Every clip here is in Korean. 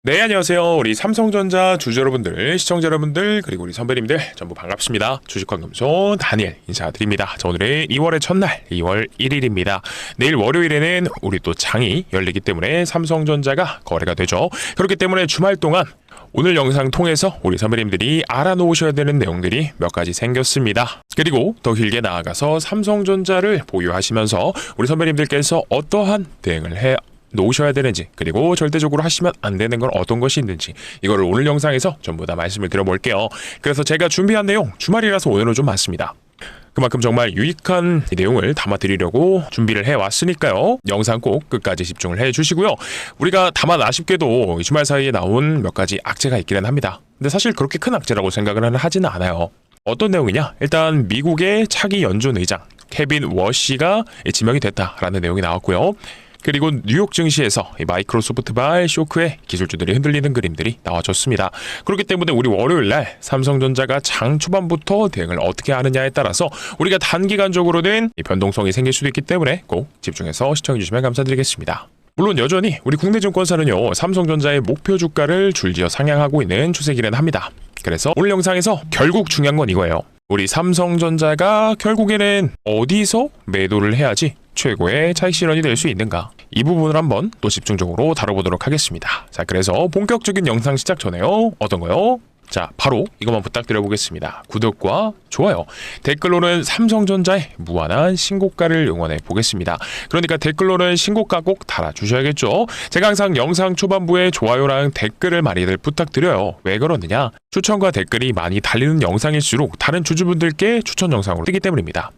네, 안녕하세요. 우리 삼성전자 주주 여러분들, 시청자 여러분들, 그리고 우리 선배님들 전부 반갑습니다. 주식환금손 다니엘 인사드립니다. 자, 오늘은 2월의 첫날, 2월 1일입니다. 내일 월요일에는 우리 또 장이 열리기 때문에 삼성전자가 거래가 되죠. 그렇기 때문에 주말 동안 오늘 영상 통해서 우리 선배님들이 알아놓으셔야 되는 내용들이 몇 가지 생겼습니다. 그리고 더 길게 나아가서 삼성전자를 보유하시면서 우리 선배님들께서 어떠한 대응을 해 놓으셔야 되는지, 그리고 절대적으로 하시면 안 되는 건 어떤 것이 있는지, 이거를 오늘 영상에서 전부 다 말씀을 드려볼게요. 그래서 제가 준비한 내용, 주말이라서 오늘은 좀 많습니다. 그만큼 정말 유익한 내용을 담아드리려고 준비를 해왔으니까요. 영상 꼭 끝까지 집중을 해주시고요. 우리가 다만 아쉽게도 주말 사이에 나온 몇 가지 악재가 있기는 합니다. 근데 사실 그렇게 큰 악재라고 생각을 하지는 않아요. 어떤 내용이냐? 일단 미국의 차기 연준 의장 케빈 워시가 지명이 됐다라는 내용이 나왔고요. 그리고 뉴욕 증시에서 마이크로소프트발 쇼크에 기술주들이 흔들리는 그림들이 나와줬습니다. 그렇기 때문에 우리 월요일날 삼성전자가 장 초반부터 대응을 어떻게 하느냐에 따라서 우리가 단기간적으로는 변동성이 생길 수도 있기 때문에 꼭 집중해서 시청해주시면 감사드리겠습니다. 물론 여전히 우리 국내 증권사는요, 삼성전자의 목표 주가를 줄지어 상향하고 있는 추세기는 합니다. 그래서 오늘 영상에서 결국 중요한 건 이거예요. 우리 삼성전자가 결국에는 어디서 매도를 해야지 최고의 차익 실현이 될 수 있는가, 이 부분을 한번 또 집중적으로 다뤄보도록 하겠습니다. 자, 그래서 본격적인 영상 시작 전에요, 어떤 거요? 자, 바로 이것만 부탁드려보겠습니다. 구독과 좋아요, 댓글로는 삼성전자의 무한한 신고가를 응원해 보겠습니다. 그러니까 댓글로는 신고가 꼭 달아주셔야겠죠. 제가 항상 영상 초반부에 좋아요랑 댓글을 많이들 부탁드려요. 왜 그러느냐? 추천과 댓글이 많이 달리는 영상일수록 다른 주주분들께 추천 영상으로 뜨기 때문입니다.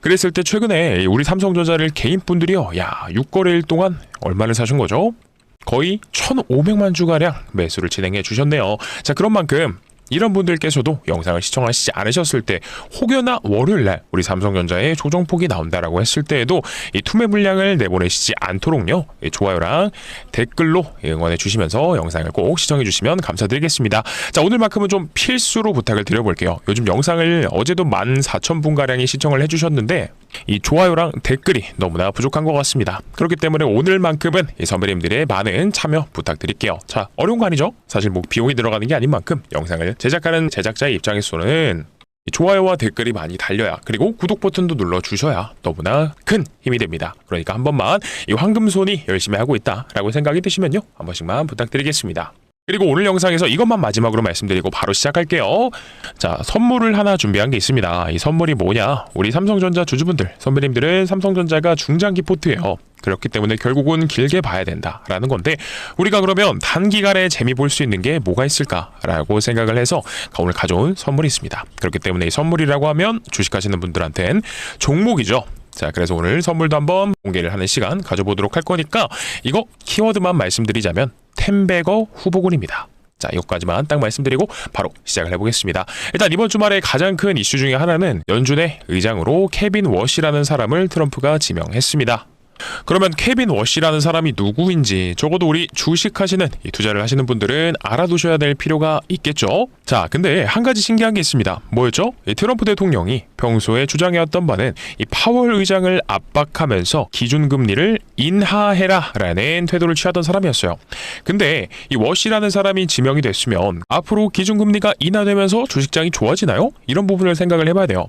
그랬을 때 최근에 우리 삼성전자를 개인분들이요, 6거래일 동안 얼마를 사신 거죠? 거의 1,500만 주가량 매수를 진행해 주셨네요. 자, 그런 만큼 이런 분들께서도 영상을 시청하시지 않으셨을 때, 혹여나 월요일날 우리 삼성전자의 조정폭이 나온다라고 했을 때에도 이 투매 물량을 내보내시지 않도록요, 좋아요랑 댓글로 응원해 주시면서 영상을 꼭 시청해 주시면 감사드리겠습니다. 자, 오늘만큼은 좀 필수로 부탁을 드려볼게요. 요즘 영상을 어제도 14,000분가량이 시청을 해주셨는데 이 좋아요랑 댓글이 너무나 부족한 것 같습니다. 그렇기 때문에 오늘만큼은 이 선배님들의 많은 참여 부탁드릴게요. 자, 어려운 거 아니죠? 사실 뭐 비용이 들어가는 게 아닌 만큼 영상을 제작하는 제작자의 입장에서는 좋아요와 댓글이 많이 달려야, 그리고 구독 버튼도 눌러주셔야 너무나 큰 힘이 됩니다. 그러니까 한 번만 이 황금손이 열심히 하고 있다라고 생각이 드시면요, 한 번씩만 부탁드리겠습니다. 그리고 오늘 영상에서 이것만 마지막으로 말씀드리고 바로 시작할게요. 자, 선물을 하나 준비한 게 있습니다. 이 선물이 뭐냐? 우리 삼성전자 주주분들, 선배님들은 삼성전자가 중장기 포트예요. 그렇기 때문에 결국은 길게 봐야 된다라는 건데, 우리가 그러면 단기간에 재미 볼 수 있는 게 뭐가 있을까라고 생각을 해서 오늘 가져온 선물이 있습니다. 그렇기 때문에 이 선물이라고 하면 주식하시는 분들한테는 종목이죠. 자, 그래서 오늘 선물도 한번 공개를 하는 시간 가져보도록 할 거니까 이거 키워드만 말씀드리자면 템베거 후보군입니다. 자, 이것까지만 딱 말씀드리고 바로 시작을 해보겠습니다. 일단 이번 주말에 가장 큰 이슈 중에 하나는 연준의 의장으로 케빈 워시라는 사람을 트럼프가 지명했습니다. 그러면 케빈 워시라는 사람이 누구인지 적어도 우리 주식하시는, 이 투자를 하시는 분들은 알아두셔야 될 필요가 있겠죠. 자, 근데 한 가지 신기한 게 있습니다. 뭐였죠? 이 트럼프 대통령이 평소에 주장해왔던 바는 이 파월 의장을 압박하면서 기준금리를 인하해라 라는 태도를 취하던 사람이었어요. 근데 이 워시라는 사람이 지명이 됐으면 앞으로 기준금리가 인하되면서 주식장이 좋아지나요? 이런 부분을 생각을 해봐야 돼요.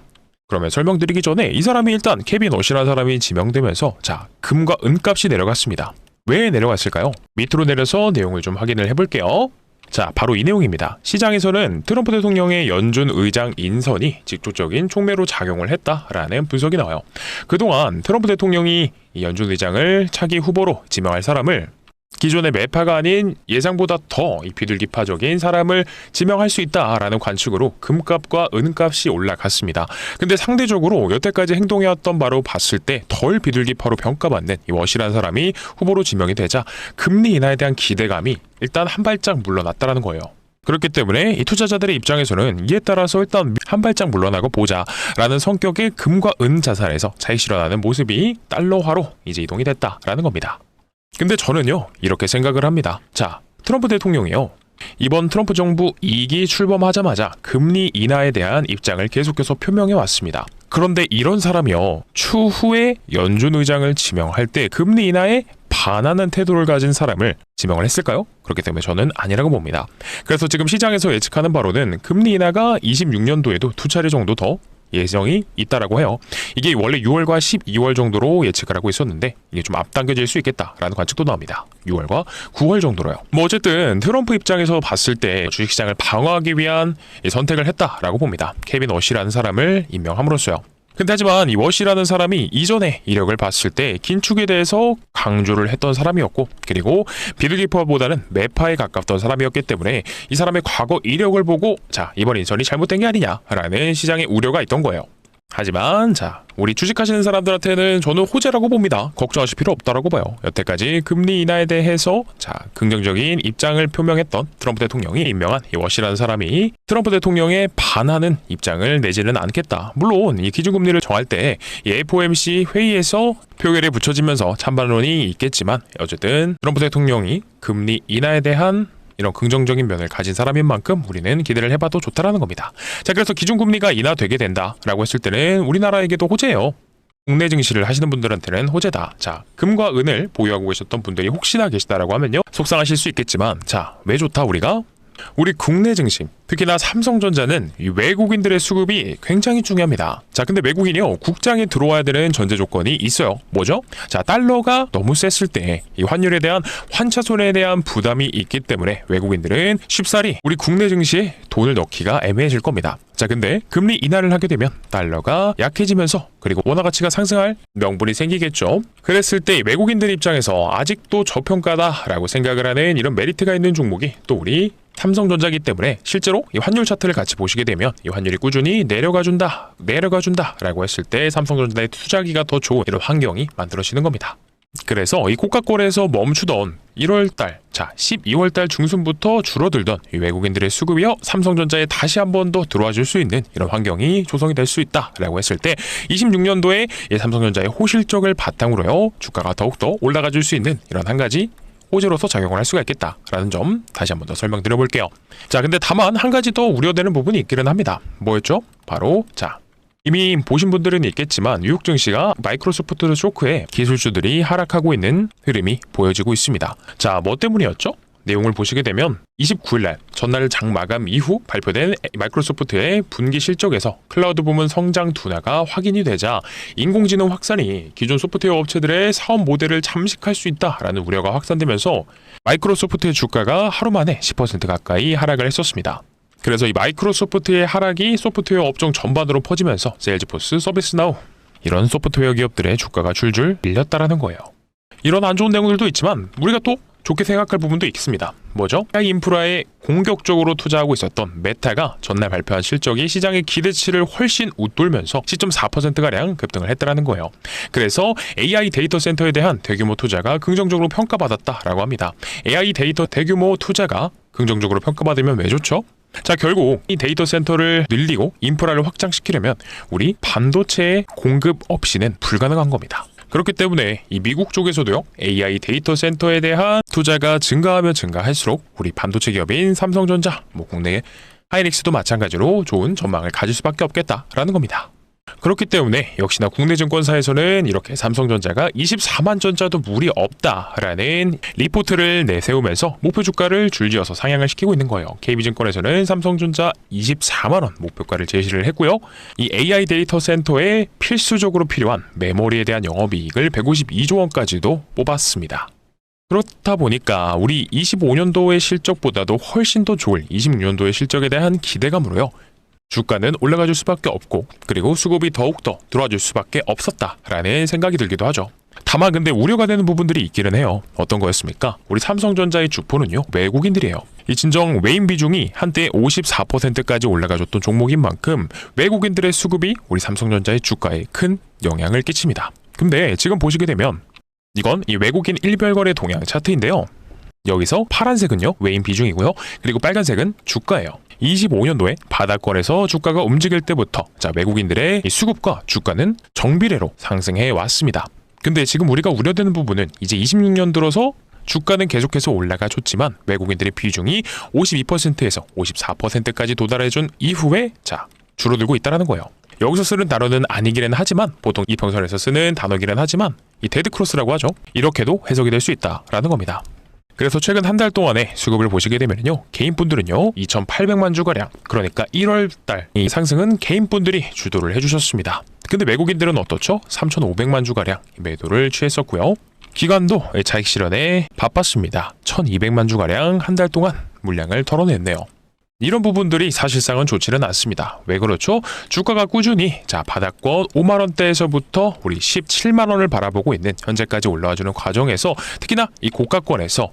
그러면 설명드리기 전에 이 사람이 일단 케빈 워시라는 사람이 지명되면서, 자, 금과 은값이 내려갔습니다. 왜 내려갔을까요? 밑으로 내려서 내용을 좀 확인을 해볼게요. 자, 바로 이 내용입니다. 시장에서는 트럼프 대통령의 연준 의장 인선이 직접적인 촉매로 작용을 했다라는 분석이 나와요. 그동안 트럼프 대통령이 이 연준 의장을 차기 후보로 지명할 사람을 기존의 매파가 아닌 예상보다 더 비둘기파적인 사람을 지명할 수 있다라는 관측으로 금값과 은값이 올라갔습니다. 근데 상대적으로 여태까지 행동해왔던 바로 봤을 때 덜 비둘기파로 평가받는 이 워시라는 사람이 후보로 지명이 되자 금리 인하에 대한 기대감이 일단 한 발짝 물러났다라는 거예요. 그렇기 때문에 이 투자자들의 입장에서는 이에 따라서 일단 한 발짝 물러나고 보자라는 성격의 금과 은 자산에서 차익 실현하는 모습이 달러화로 이제 이동이 됐다라는 겁니다. 근데 저는요, 이렇게 생각을 합니다. 자, 트럼프 대통령이요, 이번 트럼프 정부 2기 출범하자마자 금리 인하에 대한 입장을 계속해서 표명해 왔습니다. 그런데 이런 사람이요, 추후에 연준 의장을 지명할 때 금리 인하에 반하는 태도를 가진 사람을 지명을 했을까요? 그렇기 때문에 저는 아니라고 봅니다. 그래서 지금 시장에서 예측하는 바로는 금리 인하가 26년도에도 2차례 정도 더 예정이 있다라고 해요. 이게 원래 6월과 12월 정도로 예측을 하고 있었는데 이게 좀 앞당겨질 수 있겠다라는 관측도 나옵니다. 6월과 9월 정도로요. 뭐 어쨌든 트럼프 입장에서 봤을 때 주식시장을 방어하기 위한 선택을 했다라고 봅니다. 케빈 워시라는 사람을 임명함으로써요. 근데 하지만 이 워시라는 사람이 이전에 이력을 봤을 때 긴축에 대해서 강조를 했던 사람이었고, 그리고 빌리퍼보다는 매파에 가깝던 사람이었기 때문에 이 사람의 과거 이력을 보고 자, 이번 인선이 잘못된 게 아니냐라는 시장의 우려가 있던 거예요. 하지만 자, 우리 주식하시는 사람들한테는 저는 호재라고 봅니다. 걱정하실 필요 없다라고 봐요. 여태까지 금리 인하에 대해서 자, 긍정적인 입장을 표명했던 트럼프 대통령이 임명한 이 워시라는 사람이 트럼프 대통령에 반하는 입장을 내지는 않겠다. 물론 이 기준금리를 정할 때 이 FOMC 회의에서 표결에 붙여지면서 찬반론이 있겠지만 어쨌든 트럼프 대통령이 금리 인하에 대한 이런 긍정적인 면을 가진 사람인 만큼 우리는 기대를 해봐도 좋다라는 겁니다. 자, 그래서 기준금리가 인하되게 된다라고 했을 때는 우리나라에게도 호재예요. 국내 증시를 하시는 분들한테는 호재다. 자, 금과 은을 보유하고 계셨던 분들이 혹시나 계시다라고 하면요, 속상하실 수 있겠지만 자, 왜 좋다 우리가? 우리 국내 증시, 특히나 삼성전자는 이 외국인들의 수급이 굉장히 중요합니다. 자, 근데 외국인이요, 국장에 들어와야 되는 전제 조건이 있어요. 뭐죠? 자, 달러가 너무 셌을 때 이 환율에 대한 환차손에 대한 부담이 있기 때문에 외국인들은 쉽사리 우리 국내 증시에 돈을 넣기가 애매해질 겁니다. 자, 근데 금리 인하를 하게 되면 달러가 약해지면서 그리고 원화 가치가 상승할 명분이 생기겠죠. 그랬을 때 외국인들 입장에서 아직도 저평가다라고 생각을 하는 이런 메리트가 있는 종목이 또 우리 삼성전자이기 때문에 실제로 이 환율 차트를 같이 보시게 되면 이 환율이 꾸준히 내려가준다라고 했을 때 삼성전자의 투자하기가 더 좋은 이런 환경이 만들어지는 겁니다. 그래서 이 고가권에서 멈추던 1월달, 자 12월달 중순부터 줄어들던 이 외국인들의 수급이요, 삼성전자에 다시 한 번 더 들어와 줄 수 있는 이런 환경이 조성이 될 수 있다라고 했을 때 26년도에 이 삼성전자의 호실적을 바탕으로요, 주가가 더욱더 올라가 줄 수 있는 이런 한 가지 호재로서 작용을 할 수가 있겠다라는 점 다시 한 번 더 설명드려 볼게요. 자, 근데 다만 한 가지 더 우려되는 부분이 있기는 합니다. 뭐였죠? 바로 자, 이미 보신 분들은 있겠지만 뉴욕 증시가 마이크로소프트 쇼크에 기술주들이 하락하고 있는 흐름이 보여지고 있습니다. 자, 뭐 때문이었죠? 내용을 보시게 되면 29일날 전날 장 마감 이후 발표된 마이크로소프트의 분기 실적에서 클라우드 부문 성장 둔화가 확인이 되자 인공지능 확산이 기존 소프트웨어 업체들의 사업 모델을 잠식할 수 있다라는 우려가 확산되면서 마이크로소프트의 주가가 하루 만에 10% 가까이 하락을 했었습니다. 그래서 이 마이크로소프트의 하락이 소프트웨어 업종 전반으로 퍼지면서 세일즈포스, 서비스나우 이런 소프트웨어 기업들의 주가가 줄줄 밀렸다라는 거예요. 이런 안 좋은 내용들도 있지만 우리가 또 좋게 생각할 부분도 있습니다. 뭐죠? AI 인프라에 공격적으로 투자하고 있었던 메타가 전날 발표한 실적이 시장의 기대치를 훨씬 웃돌면서 10.4%가량 급등을 했다는 거예요. 그래서 AI 데이터 센터에 대한 대규모 투자가 긍정적으로 평가받았다라고 합니다. AI 데이터 대규모 투자가 긍정적으로 평가받으면 왜 좋죠? 자, 결국 이 데이터 센터를 늘리고 인프라를 확장시키려면 우리 반도체의 공급 없이는 불가능한 겁니다. 그렇기 때문에 이 미국 쪽에서도요, AI 데이터 센터에 대한 투자가 증가하면 증가할수록 우리 반도체 기업인 삼성전자, 뭐 국내의 하이닉스도 마찬가지로 좋은 전망을 가질 수밖에 없겠다라는 겁니다. 그렇기 때문에 역시나 국내 증권사에서는 이렇게 삼성전자가 24만 전자도 무리 없다라는 리포트를 내세우면서 목표 주가를 줄지어서 상향을 시키고 있는 거예요. KB증권에서는 삼성전자 24만원 목표가를 제시를 했고요. 이 AI 데이터 센터에 필수적으로 필요한 메모리에 대한 영업이익을 152조 원까지도 뽑았습니다. 그렇다 보니까 우리 25년도의 실적보다도 훨씬 더 좋을 26년도의 실적에 대한 기대감으로요, 주가는 올라가줄 수밖에 없고 그리고 수급이 더욱더 들어와줄 수밖에 없었다라는 생각이 들기도 하죠. 다만 근데 우려가 되는 부분들이 있기는 해요. 어떤 거였습니까? 우리 삼성전자의 주포는요, 외국인들이에요. 이 진정 외인 비중이 한때 54%까지 올라가줬던 종목인 만큼 외국인들의 수급이 우리 삼성전자의 주가에 큰 영향을 끼칩니다. 근데 지금 보시게 되면 이건 이 외국인 일별거래 동향 차트인데요, 여기서 파란색은요 외인 비중이고요, 그리고 빨간색은 주가예요. 25년도에 바닥권에서 주가가 움직일 때부터 자, 외국인들의 이 수급과 주가는 정비례로 상승해 왔습니다. 근데 지금 우리가 우려되는 부분은 이제 26년 들어서 주가는 계속해서 올라가 줬지만 외국인들의 비중이 52%에서 54%까지 도달해준 이후에 자, 줄어들고 있다는 거예요. 여기서 쓰는 단어는 아니기는 하지만 보통 이평선에서 쓰는 단어기는 하지만 이 데드크로스라고 하죠. 이렇게도 해석이 될 수 있다라는 겁니다. 그래서 최근 한 달 동안의 수급을 보시게 되면요, 개인분들은요 2,800만 주가량, 그러니까 1월달 이 상승은 개인분들이 주도를 해주셨습니다. 근데 외국인들은 어떻죠? 3,500만 주가량 매도를 취했었고요. 기관도 차익 실현에 바빴습니다. 1,200만 주가량 한 달 동안 물량을 털어냈네요. 이런 부분들이 사실상은 좋지는 않습니다. 왜 그렇죠? 주가가 꾸준히 바닥권 5만원대에서부터 우리 17만원을 바라보고 있는 현재까지 올라와주는 과정에서, 특히나 이 고가권에서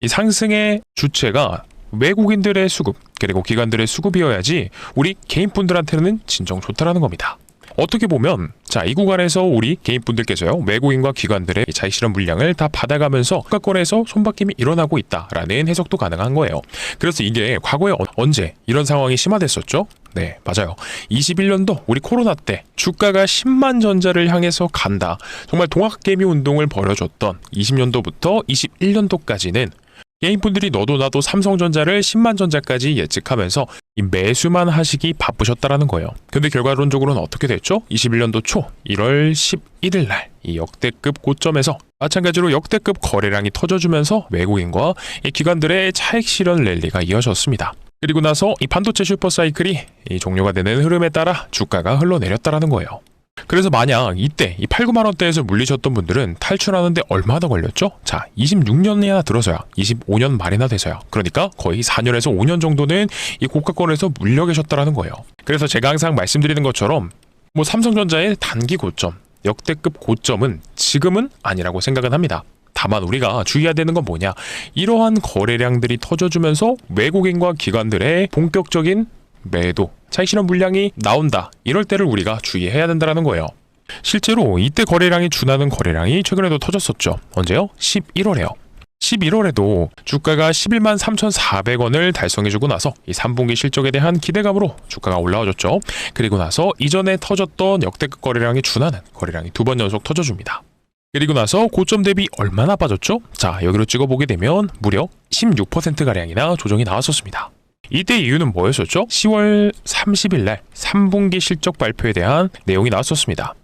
이 상승의 주체가 외국인들의 수급 그리고 기관들의 수급이어야지 우리 개인분들한테는 진정 좋다라는 겁니다. 어떻게 보면 이 구간에서 우리 개인분들께서요 외국인과 기관들의 차익 실현 물량을 다 받아가면서 고가권에서 손바뀜이 일어나고 있다라는 해석도 가능한 거예요. 그래서 이게 과거에 언제 이런 상황이 심화됐었죠? 네, 맞아요. 21년도 우리 코로나 때 주가가 10만 전자를 향해서 간다, 정말 동학개미 운동을 벌여줬던 20년도부터 21년도까지는 개인분들이 너도 나도 삼성전자를 10만 전자까지 예측하면서 이 매수만 하시기 바쁘셨다라는 거예요. 근데 결과론적으로는 어떻게 됐죠? 21년도 초 1월 11일 날 이 역대급 고점에서 마찬가지로 역대급 거래량이 터져주면서 외국인과 이 기관들의 차익 실현 랠리가 이어졌습니다. 그리고 나서 이 반도체 슈퍼사이클이 이 종료가 되는 흐름에 따라 주가가 흘러내렸다라는 거예요. 그래서 만약 이때 이 8, 9만 원대에서 물리셨던 분들은 탈출하는데 얼마나 걸렸죠? 26년이나 들어서야, 25년 말이나 돼서야, 그러니까 거의 4년에서 5년 정도는 이 고가권에서 물려 계셨다라는 거예요. 그래서 제가 항상 말씀드리는 것처럼 삼성전자의 단기 고점, 역대급 고점은 지금은 아니라고 생각은 합니다. 다만 우리가 주의해야 되는 건 뭐냐, 이러한 거래량들이 터져주면서 외국인과 기관들의 본격적인 매도, 차익 실현 물량이 나온다, 이럴 때를 우리가 주의해야 된다는 거예요. 실제로 이때 거래량이 준하는 거래량이 최근에도 터졌었죠. 언제요? 11월에요. 11월에도 주가가 11만 3,400원을 달성해주고 나서 이 3분기 실적에 대한 기대감으로 주가가 올라와줬죠. 그리고 나서 이전에 터졌던 역대급 거래량이 준하는 거래량이 2번 연속 터져줍니다. 그리고 나서 고점 대비 얼마나 빠졌죠? 여기로 찍어보게 되면 무려 16%가량이나 조정이 나왔었습니다. 이때 이유는 뭐였었죠? 10월 30일 날 3분기 실적 발표에 대한 내용이 나왔었습니다.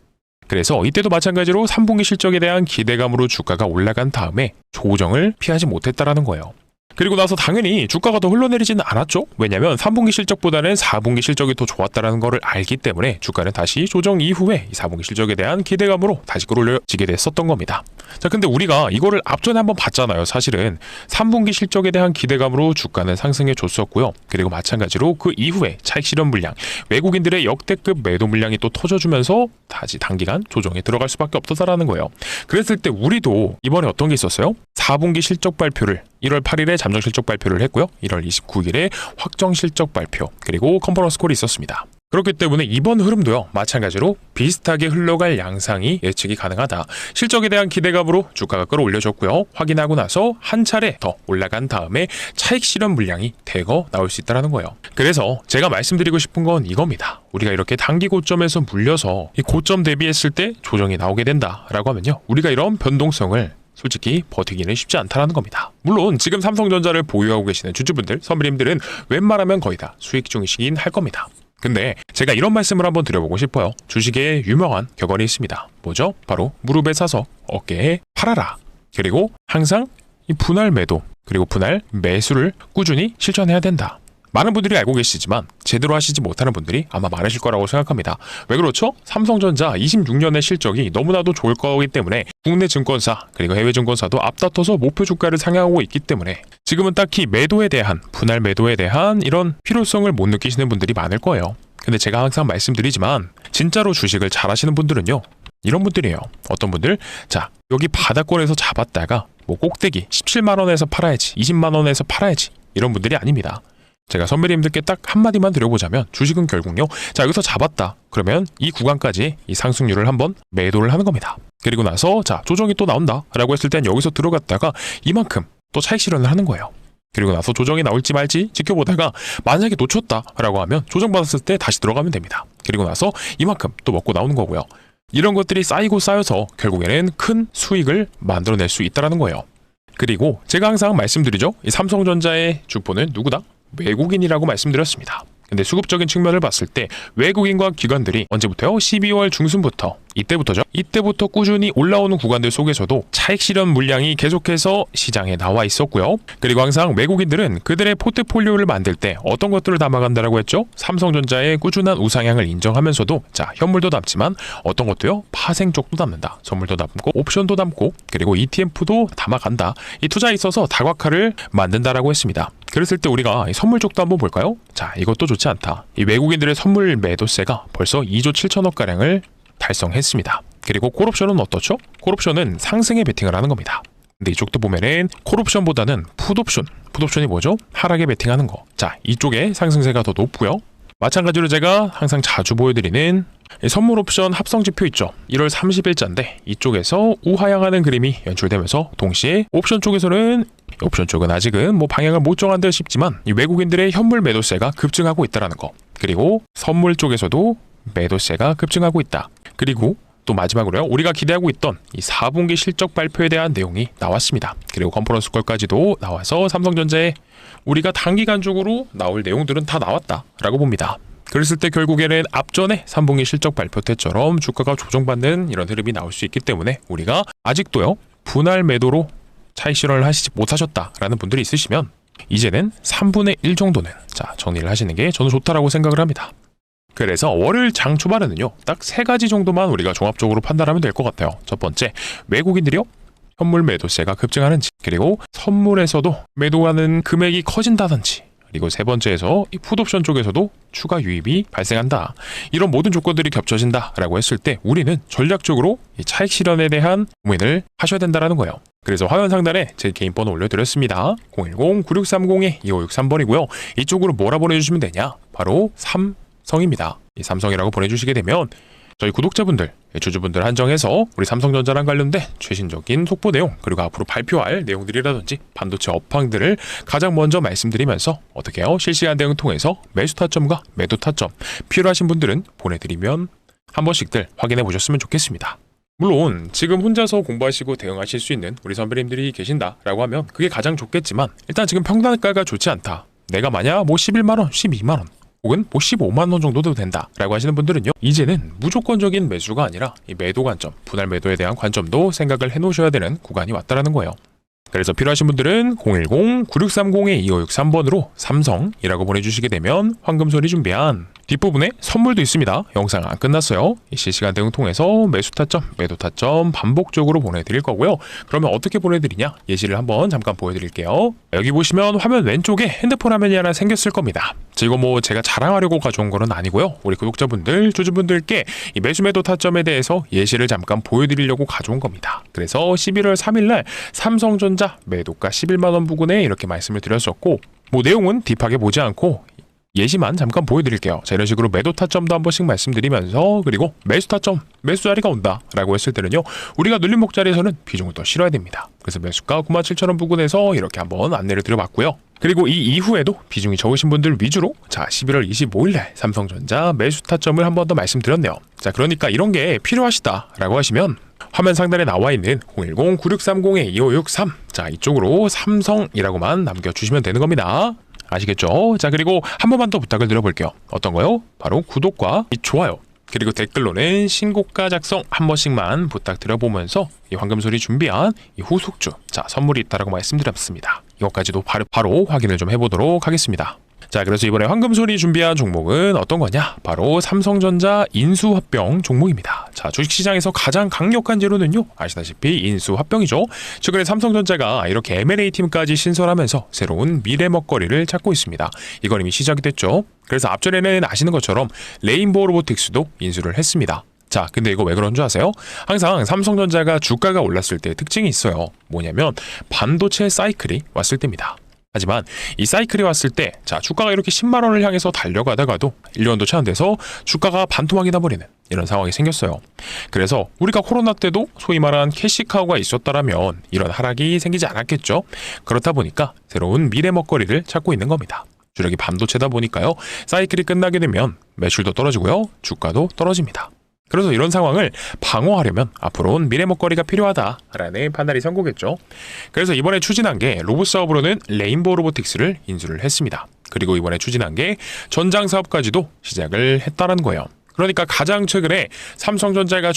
그래서 이때도 마찬가지로 3분기 실적에 대한 기대감으로 주가가 올라간 다음에 조정을 피하지 못했다라는 거예요. 그리고 나서 당연히 주가가 더 흘러내리지는 않았죠. 왜냐하면 3분기 실적보다는 4분기 실적이 더 좋았다는 것을 알기 때문에 주가는 다시 조정 이후에 4분기 실적에 대한 기대감으로 다시 끌어올려지게 됐었던 겁니다. 근데 우리가 이거를 앞전에 한번 봤잖아요. 사실은 3분기 실적에 대한 기대감으로 주가는 상승해 줬었고요. 그리고 마찬가지로 그 이후에 차익 실현 물량, 외국인들의 역대급 매도 물량이 또 터져주면서 다시 단기간 조정에 들어갈 수밖에 없었다라는 거예요. 그랬을 때 우리도 이번에 어떤 게 있었어요? 4분기 실적 발표를 1월 8일에 잠정 실적 발표를 했고요. 1월 29일에 확정 실적 발표, 그리고 컨퍼런스 콜이 있었습니다. 그렇기 때문에 이번 흐름도요, 마찬가지로 비슷하게 흘러갈 양상이 예측이 가능하다. 실적에 대한 기대감으로 주가가 끌어올려졌고요. 확인하고 나서 한 차례 더 올라간 다음에 차익 실현 물량이 대거 나올 수 있다는 거예요. 그래서 제가 말씀드리고 싶은 건 이겁니다. 우리가 이렇게 단기 고점에서 물려서 이 고점 대비했을 때 조정이 나오게 된다라고 하면요, 우리가 이런 변동성을 솔직히 버티기는 쉽지 않다라는 겁니다. 물론 지금 삼성전자를 보유하고 계시는 주주분들, 선배님들은 웬만하면 거의 다 수익 중이시긴 할 겁니다. 근데 제가 이런 말씀을 한번 드려보고 싶어요. 주식에 유명한 격언이 있습니다. 뭐죠? 바로 무릎에 사서 어깨에 팔아라. 그리고 항상 이 분할 매도 그리고 분할 매수를 꾸준히 실천해야 된다. 많은 분들이 알고 계시지만 제대로 하시지 못하는 분들이 아마 많으실 거라고 생각합니다. 왜 그렇죠? 삼성전자 26년의 실적이 너무나도 좋을 거기 때문에 국내 증권사 그리고 해외 증권사도 앞다퉈서 목표 주가를 상향하고 있기 때문에 지금은 딱히 매도에 대한, 분할 매도에 대한 이런 필요성을 못 느끼시는 분들이 많을 거예요. 근데 제가 항상 말씀드리지만 진짜로 주식을 잘 하시는 분들은요, 이런 분들이에요. 어떤 분들? 여기 바닥권에서 잡았다가 꼭대기 17만 원에서 팔아야지, 20만 원에서 팔아야지, 이런 분들이 아닙니다. 제가 선배님들께 딱 한마디만 드려보자면, 주식은 결국요, 여기서 잡았다 그러면 이 구간까지 이 상승률을 한번 매도를 하는 겁니다. 그리고 나서 조정이 또 나온다 라고 했을 땐 여기서 들어갔다가 이만큼 또 차익 실현을 하는 거예요. 그리고 나서 조정이 나올지 말지 지켜보다가 만약에 놓쳤다 라고 하면 조정받았을 때 다시 들어가면 됩니다. 그리고 나서 이만큼 또 먹고 나오는 거고요. 이런 것들이 쌓이고 쌓여서 결국에는 큰 수익을 만들어낼 수 있다는 거예요. 그리고 제가 항상 말씀드리죠, 이 삼성전자의 주포는 누구다? 외국인이라고 말씀드렸습니다. 근데 수급적인 측면을 봤을 때 외국인과 기관들이 언제부터요? 12월 중순부터 이때부터죠. 이때부터 꾸준히 올라오는 구간들 속에서도 차익 실현 물량이 계속해서 시장에 나와 있었고요. 그리고 항상 외국인들은 그들의 포트폴리오를 만들 때 어떤 것들을 담아간다라고 했죠? 삼성전자의 꾸준한 우상향을 인정하면서도 자, 현물도 담지만 어떤 것도요? 파생 쪽도 담는다. 선물도 담고 옵션도 담고 그리고 ETF도 담아간다. 이 투자에 있어서 다각화를 만든다라고 했습니다. 그랬을 때 우리가 선물 쪽도 한번 볼까요? 자, 이것도 좋지 않다. 이 외국인들의 선물 매도세가 벌써 2조 7천억 가량을 달성했습니다. 그리고 콜옵션은 어떻죠? 콜옵션은 상승에 베팅을 하는 겁니다. 근데 이쪽도 보면은 콜옵션보다는 풋옵션. 풋옵션이 뭐죠? 하락에 베팅하는 거. 자, 이쪽에 상승세가 더 높고요. 마찬가지로 제가 항상 자주 보여드리는 선물 옵션 합성 지표 있죠. 1월 30일자인데 이쪽에서 우하향하는 그림이 연출되면서 동시에 옵션 쪽에서는 옵션 쪽은 아직은 뭐 방향을 못 정한 듯 싶지만 이 외국인들의 현물 매도세가 급증하고 있다라는 거. 그리고 선물 쪽에서도 매도세가 급증하고 있다. 그리고 또 마지막으로요. 우리가 기대하고 있던 이 4분기 실적 발표에 대한 내용이 나왔습니다. 그리고 컨퍼런스 콜까지도 나와서 삼성전자에 우리가 단기간적으로 나올 내용들은 다 나왔다라고 봅니다. 그랬을 때 결국에는 앞전에 3분기 실적 발표 때처럼 주가가 조정받는 이런 흐름이 나올 수 있기 때문에 우리가 아직도요. 분할 매도로 차익 실현을 하시지 못하셨다라는 분들이 있으시면 이제는 3분의 1 정도는 자, 정리를 하시는 게 저는 좋다라고 생각을 합니다. 그래서 월요일 장 초반에는요. 딱 3가지 정도만 우리가 종합적으로 판단하면 될 것 같아요. 첫 번째, 외국인들이요. 현물 매도세가 급증하는지, 그리고 선물에서도 매도하는 금액이 커진다든지, 그리고 세 번째에서 이 풋옵션 쪽에서도 추가 유입이 발생한다. 이런 모든 조건들이 겹쳐진다라고 했을 때 우리는 전략적으로 이 차익 실현에 대한 고민을 하셔야 된다라는 거예요. 그래서 화면 상단에 제 개인 번호 올려드렸습니다. 010-9630-2563번이고요. 이쪽으로 뭐라 보내주시면 되냐? 바로 삼성입니다. 이 삼성이라고 보내주시게 되면 저희 구독자분들, 주주분들 한정해서 우리 삼성전자랑 관련된 최신적인 속보 내용 그리고 앞으로 발표할 내용들이라든지 반도체 업황들을 가장 먼저 말씀드리면서 어떻게 해요? 실시간 대응 통해서 매수 타점과 매도 타점 필요하신 분들은 보내드리면 한 번씩들 확인해 보셨으면 좋겠습니다. 물론 지금 혼자서 공부하시고 대응하실 수 있는 우리 선배님들이 계신다라고 하면 그게 가장 좋겠지만 일단 지금 평단가가 좋지 않다. 내가 만약 뭐 11만원, 12만원 혹은 뭐 15만원 정도도 된다라고 하시는 분들은요. 이제는 무조건적인 매수가 아니라 이 매도 관점, 분할 매도에 대한 관점도 생각을 해놓으셔야 되는 구간이 왔다라는 거예요. 그래서 필요하신 분들은 010-9630-2563번으로 삼성이라고 보내주시게 되면 황금소리 준비한 뒷부분에 선물도 있습니다. 영상 안 끝났어요. 실시간 대응 통해서 매수 타점, 매도 타점 반복적으로 보내드릴 거고요. 그러면 어떻게 보내드리냐? 예시를 한번 잠깐 보여드릴게요. 여기 보시면 화면 왼쪽에 핸드폰 화면이 하나 생겼을 겁니다. 이거 뭐 제가 자랑하려고 가져온 거는 아니고요. 우리 구독자분들, 주주분들께 이 매수 매도 타점에 대해서 예시를 잠깐 보여드리려고 가져온 겁니다. 그래서 11월 3일날 삼성전자 매도가 11만원 부근에 이렇게 말씀을 드렸었고 뭐 내용은 딥하게 보지 않고 예시만 잠깐 보여드릴게요. 자, 이런 식으로 매도 타점도 한 번씩 말씀드리면서 그리고 매수 타점, 매수 자리가 온다 라고 했을 때는요. 우리가 눌림목 자리에서는 비중을 더 실어야 됩니다. 그래서 매수가 97,000원 부근에서 이렇게 한번 안내를 드려봤고요. 그리고 이 이후에도 비중이 적으신 분들 위주로 자 11월 25일날 삼성전자 매수 타점을 한 번 더 말씀드렸네요. 자, 그러니까 이런 게 필요하시다 라고 하시면 화면 상단에 나와 있는 010-9630-2563 자, 이쪽으로 삼성이라고만 남겨주시면 되는 겁니다. 아시겠죠? 자, 그리고 한 번만 더 부탁을 드려볼게요. 어떤 거요? 바로 구독과 좋아요 그리고 댓글로는 신고가 작성 한 번씩만 부탁드려보면서 이 황금소리 준비한 이 후속주 자 선물이 있다라고 말씀드렸습니다. 이것까지도 바로 확인을 좀 해보도록 하겠습니다. 자, 그래서 이번에 황금소리 준비한 종목은 어떤 거냐? 바로 삼성전자 인수합병 종목입니다. 자, 주식시장에서 가장 강력한 재료는요, 아시다시피 인수합병이죠. 최근에 삼성전자가 이렇게 M&A 팀까지 신설하면서 새로운 미래 먹거리를 찾고 있습니다. 이건 이미 시작이 됐죠. 그래서 앞전에는 아시는 것처럼 레인보우 로보틱스도 인수를 했습니다. 자, 근데 이거 왜 그런 줄 아세요? 항상 삼성전자가 주가가 올랐을 때 특징이 있어요. 뭐냐면 반도체 사이클이 왔을 때입니다. 하지만 이 사이클이 왔을 때 자 주가가 이렇게 10만 원을 향해서 달려가다가도 1년도 채 안 돼서 주가가 반토막이 나버리는 이런 상황이 생겼어요. 그래서 우리가 코로나 때도 소위 말한 캐시카우가 있었다라면 이런 하락이 생기지 않았겠죠. 그렇다 보니까 새로운 미래 먹거리를 찾고 있는 겁니다. 주력이 반도체다 보니까요. 사이클이 끝나게 되면 매출도 떨어지고요. 주가도 떨어집니다. 그래서 이런 상황을 방어하려면 앞으로는 미래 먹거리가 필요하다라는 판단이 선 거겠죠. 그래서 이번에 추진한 게 로봇 사업으로는 레인보우 로보틱스를 인수를 했습니다. 그리고 이번에 추진한 게 전장 사업까지도 시작을 했다는 거예요. 그러니까 가장 최근에 삼성전자가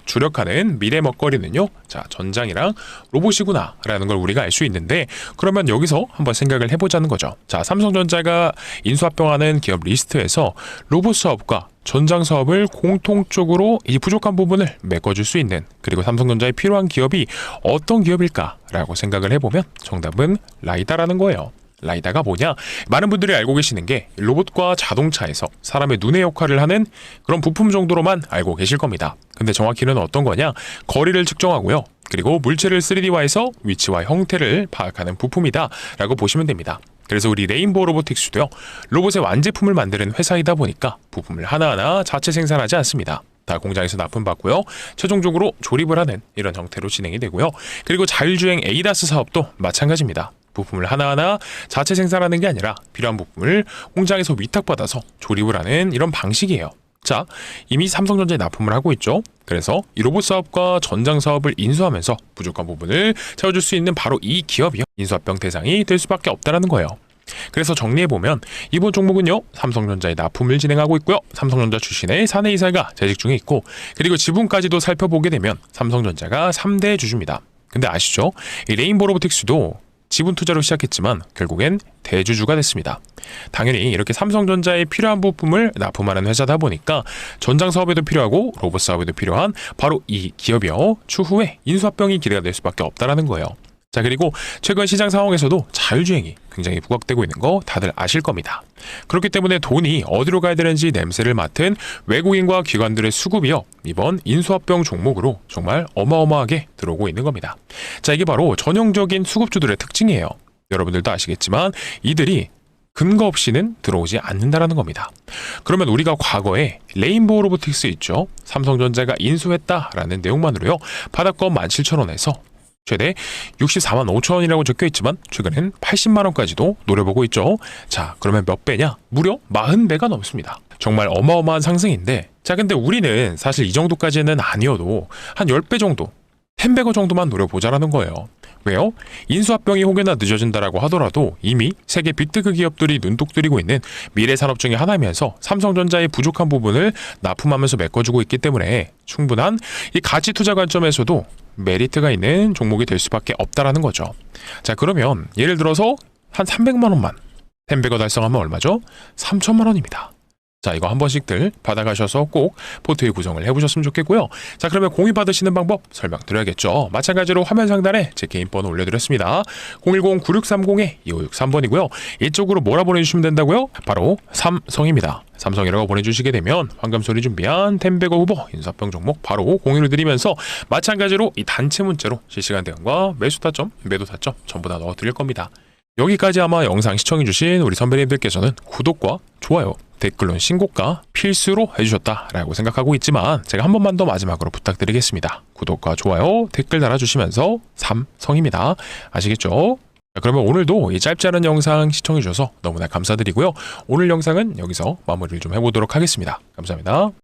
주력하는 미래 먹거리는요, 자, 전장이랑 로봇이구나 라는 걸 우리가 알 수 있는데, 그러면 여기서 한번 생각을 해보자는 거죠. 자, 삼성전자가 인수합병하는 기업 리스트에서 로봇 사업과 전장 사업을 공통적으로 이 부족한 부분을 메꿔줄 수 있는, 그리고 삼성전자에 필요한 기업이 어떤 기업일까라고 생각을 해보면 정답은 라이다라는 거예요. 라이다가 뭐냐? 많은 분들이 알고 계시는 게 로봇과 자동차에서 사람의 눈의 역할을 하는 그런 부품 정도로만 알고 계실 겁니다. 근데 정확히는 어떤 거냐? 거리를 측정하고요. 그리고 물체를 3D화해서 위치와 형태를 파악하는 부품이다 라고 보시면 됩니다. 그래서 우리 레인보우 로보틱스도요, 로봇의 완제품을 만드는 회사이다 보니까 부품을 하나하나 자체 생산하지 않습니다. 다 공장에서 납품받고요, 최종적으로 조립을 하는 이런 형태로 진행이 되고요. 그리고 자율주행 ADAS 사업도 마찬가지입니다. 부품을 하나하나 자체 생산하는 게 아니라 필요한 부품을 공장에서 위탁받아서 조립을 하는 이런 방식이에요. 자, 이미 삼성전자에 납품을 하고 있죠. 그래서 이 로봇 사업과 전장 사업을 인수하면서 부족한 부분을 채워줄 수 있는 바로 이 기업이요, 인수합병 대상이 될 수밖에 없다는 거예요. 그래서 정리해보면 이번 종목은요, 삼성전자에 납품을 진행하고 있고요, 삼성전자 출신의 사내이사가 재직 중에 있고, 그리고 지분까지도 살펴보게 되면 삼성전자가 3대 주주입니다. 근데 아시죠? 이 레인보우 로보틱스도 지분 투자로 시작했지만 결국엔 대주주가 됐습니다. 당연히 이렇게 삼성전자에 필요한 부품을 납품하는 회사다 보니까 전장 사업에도 필요하고 로봇 사업에도 필요한 바로 이 기업이요, 추후에 인수합병이 기대가 될 수밖에 없다라는 거예요. 자, 그리고 최근 시장 상황에서도 자율주행이 굉장히 부각되고 있는 거 다들 아실 겁니다. 그렇기 때문에 돈이 어디로 가야 되는지 냄새를 맡은 외국인과 기관들의 수급이요, 이번 인수합병 종목으로 정말 어마어마하게 들어오고 있는 겁니다. 자, 이게 바로 전형적인 수급주들의 특징이에요. 여러분들도 아시겠지만 이들이 근거 없이는 들어오지 않는다라는 겁니다. 그러면 우리가 과거에 레인보우 로보틱스 있죠, 삼성전자가 인수했다라는 내용만으로요, 바닥권 17,000원에서 최대 64만 5천 원이라고 적혀있지만 최근엔 80만 원까지도 노려보고 있죠. 자, 그러면 몇 배냐? 무려 40배가 넘습니다. 정말 어마어마한 상승인데, 자, 근데 우리는 사실 이 정도까지는 아니어도 한 10배 정도, 10배거 정도만 노려보자라는 거예요. 왜요? 인수합병이 혹여나 늦어진다라고 하더라도 이미 세계 빅테크 기업들이 눈독 들이고 있는 미래 산업 중에 하나면서 삼성전자의 부족한 부분을 납품하면서 메꿔주고 있기 때문에 충분한 이 가치 투자 관점에서도 메리트가 있는 종목이 될 수밖에 없다라는 거죠. 자, 그러면 예를 들어서 한 300만 원만 10배거 달성하면 얼마죠? 3천만 원입니다. 자, 이거 한 번씩들 받아가셔서 꼭 포트에 구성을 해보셨으면 좋겠고요. 자, 그러면 공유 받으시는 방법 설명드려야겠죠. 마찬가지로 화면 상단에 제 개인 번호 올려드렸습니다. 010-9630-2563번이고요. 이쪽으로 뭐라 보내주시면 된다고요? 바로 삼성입니다. 삼성이라고 보내주시게 되면 황금소리 준비한 10배거 후보 인수합병 종목 바로 공유를 드리면서, 마찬가지로 이 단체 문자로 실시간 대응과 매수 타점, 매도 타점 전부 다 넣어드릴 겁니다. 여기까지 아마 영상 시청해주신 우리 선배님들께서는 구독과 좋아요, 댓글론 신고가 필수로 해주셨다라고 생각하고 있지만, 제가 한 번만 더 마지막으로 부탁드리겠습니다. 구독과 좋아요, 댓글 달아주시면서 삼성입니다. 아시겠죠? 자, 그러면 오늘도 이 짧지 않은 영상 시청해주셔서 너무나 감사드리고요. 오늘 영상은 여기서 마무리를 좀 해보도록 하겠습니다. 감사합니다.